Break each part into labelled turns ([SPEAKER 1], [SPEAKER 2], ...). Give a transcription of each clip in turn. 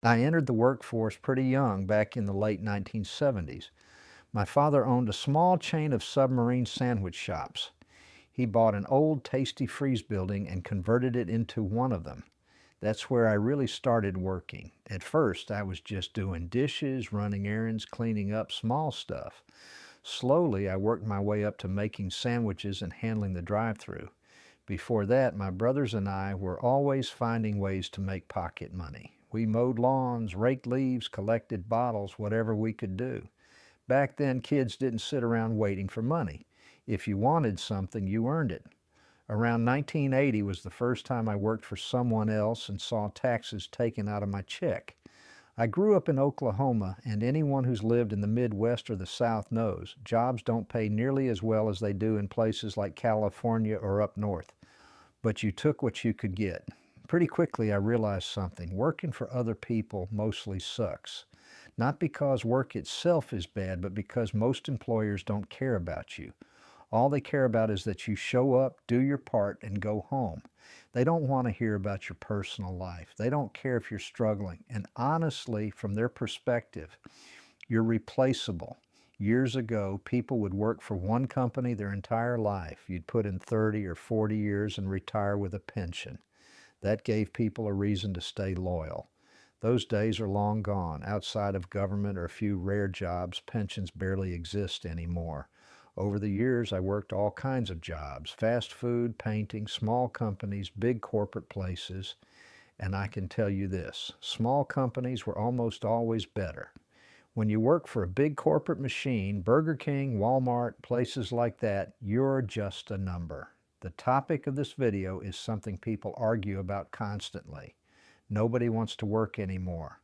[SPEAKER 1] I entered the workforce pretty young back in the late 1970s. My father owned a small chain of submarine sandwich shops. He bought an old Tasty Freeze building and converted it into one of them. That's where I really started working. At first, I was just doing dishes, running errands, cleaning up small stuff. Slowly, I worked my way up to making sandwiches and handling the drive-through. Before that, my brothers and I were always finding ways to make pocket money. We mowed lawns, raked leaves, collected bottles, whatever we could do. Back then, kids didn't sit around waiting for money. If you wanted something, you earned it. Around 1980 was the first time I worked for someone else and saw taxes taken out of my check. I grew up in Oklahoma, and anyone who's lived in the Midwest or the South knows jobs don't pay nearly as well as they do in places like California or up north. But you took what you could get. Pretty quickly, I realized something. Working for other people mostly sucks. Not because work itself is bad, but because most employers don't care about you. All they care about is that you show up, do your part, and go home. They don't want to hear about your personal life. They don't care if you're struggling. And honestly, from their perspective, you're replaceable. Years ago, people would work for one company their entire life. You'd put in 30 or 40 years and retire with a pension. That gave people a reason to stay loyal. Those days are long gone. Outside of government or a few rare jobs, pensions barely exist anymore. Over the years, I worked all kinds of jobs: fast food, painting, small companies, big corporate places. And I can tell you this, small companies were almost always better. When you work for a big corporate machine, Burger King, Walmart, places like that, you're just a number. The topic of this video is something people argue about constantly. Nobody wants to work anymore.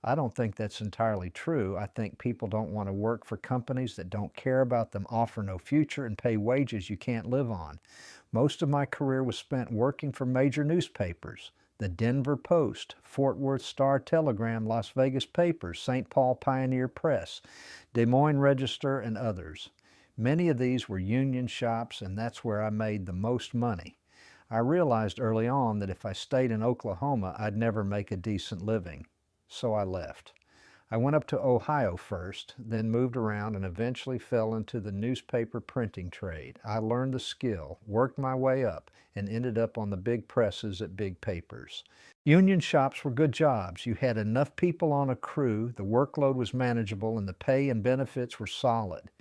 [SPEAKER 1] I don't think that's entirely true. I think people don't want to work for companies that don't care about them, offer no future, and pay wages you can't live on. Most of my career was spent working for major newspapers: the Denver Post, Fort Worth Star-Telegram, Las Vegas Papers, St. Paul Pioneer Press, Des Moines Register, and others. Many of these were union shops, and that's where I made the most money. I realized early on that if I stayed in Oklahoma, I'd never make a decent living. So I left. I went up to Ohio first, then moved around and eventually fell into the newspaper printing trade. I learned the skill, worked my way up, and ended up on the big presses at big papers. Union shops were good jobs. You had enough people on a crew, the workload was manageable, and the pay and benefits were solid.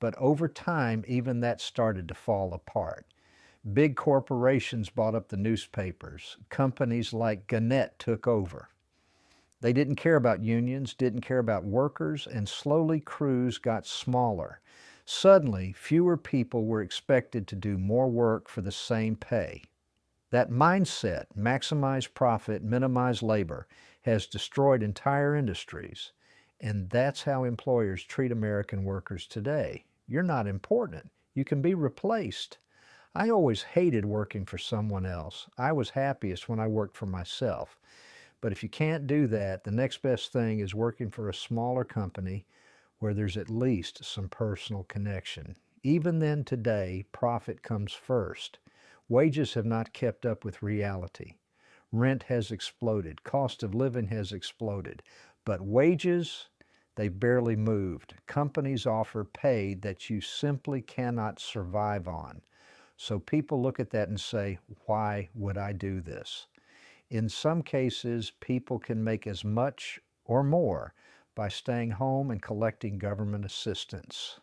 [SPEAKER 1] But over time, even that started to fall apart. Big corporations bought up the newspapers. Companies like Gannett took over. They didn't care about unions, didn't care about workers, and slowly crews got smaller. Suddenly, fewer people were expected to do more work for the same pay. That mindset, maximize profit, minimize labor, has destroyed entire industries. And that's how employers treat American workers today. You're not important. You can be replaced. I always hated working for someone else. I was happiest when I worked for myself. But if you can't do that, the next best thing is working for a smaller company where there's at least some personal connection. Even then today, profit comes first. Wages have not kept up with reality. Rent has exploded. Cost of living has exploded. But wages, they've barely moved. Companies offer pay that you simply cannot survive on. So people look at that and say, why would I do this? In some cases, people can make as much or more by staying home and collecting government assistance.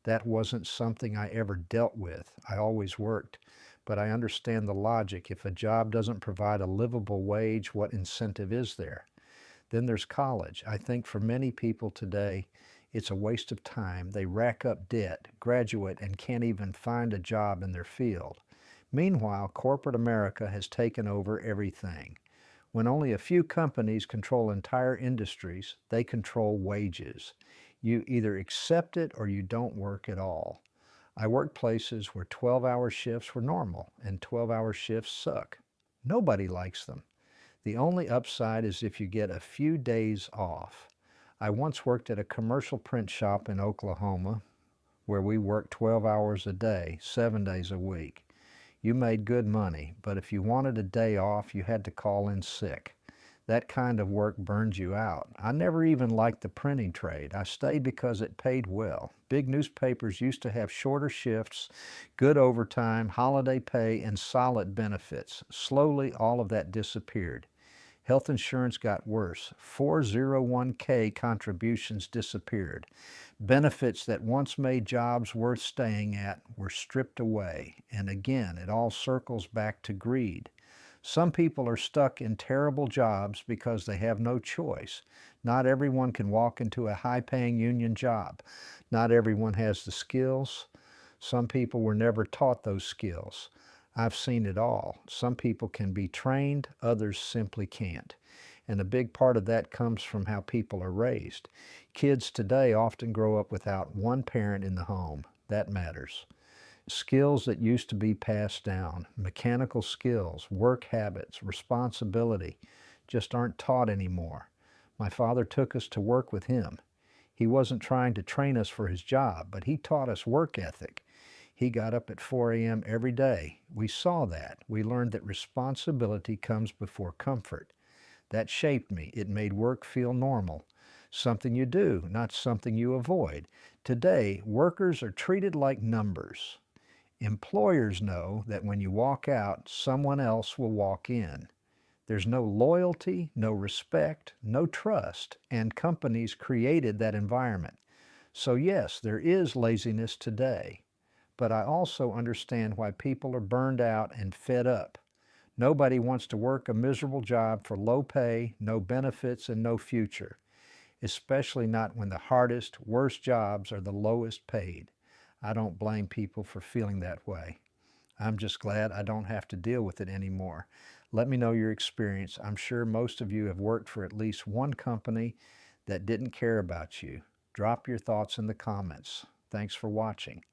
[SPEAKER 1] That wasn't something I ever dealt with. I always worked. But I understand the logic. If a job doesn't provide a livable wage, what incentive is there? Then there's college. I think for many people today, it's a waste of time. They rack up debt, graduate, and can't even find a job in their field. Meanwhile, corporate America has taken over everything. When only a few companies control entire industries, they control wages. You either accept it or you don't work at all. I worked places where 12-hour shifts were normal, and 12-hour shifts suck. Nobody likes them. The only upside is if you get a few days off. I once worked at a commercial print shop in Oklahoma where we worked 12 hours a day, 7 days a week. You made good money, but if you wanted a day off, you had to call in sick. That kind of work burns you out. I never even liked the printing trade. I stayed because it paid well. Big newspapers used to have shorter shifts, good overtime, holiday pay, and solid benefits. Slowly, all of that disappeared. Health insurance got worse. 401k contributions disappeared. Benefits that once made jobs worth staying at were stripped away. And again, it all circles back to greed. Some people are stuck in terrible jobs because they have no choice. Not everyone can walk into a high-paying union job. Not everyone has the skills. Some people were never taught those skills. I've seen it all. Some people can be trained, others simply can't. And a big part of that comes from how people are raised. Kids today often grow up without one parent in the home. That matters. Skills that used to be passed down, mechanical skills, work habits, responsibility, just aren't taught anymore. My father took us to work with him. He wasn't trying to train us for his job, but he taught us work ethic. He got up at 4 a.m. every day. We saw that. We learned that responsibility comes before comfort. That shaped me. It made work feel normal. Something you do, not something you avoid. Today, workers are treated like numbers. Employers know that when you walk out, someone else will walk in. There's no loyalty, no respect, no trust, and companies created that environment. So yes, there is laziness today, but I also understand why people are burned out and fed up. Nobody wants to work a miserable job for low pay, no benefits, and no future, especially not when the hardest, worst jobs are the lowest paid. I don't blame people for feeling that way. I'm just glad I don't have to deal with it anymore. Let me know your experience. I'm sure most of you have worked for at least one company that didn't care about you. Drop your thoughts in the comments. Thanks for watching.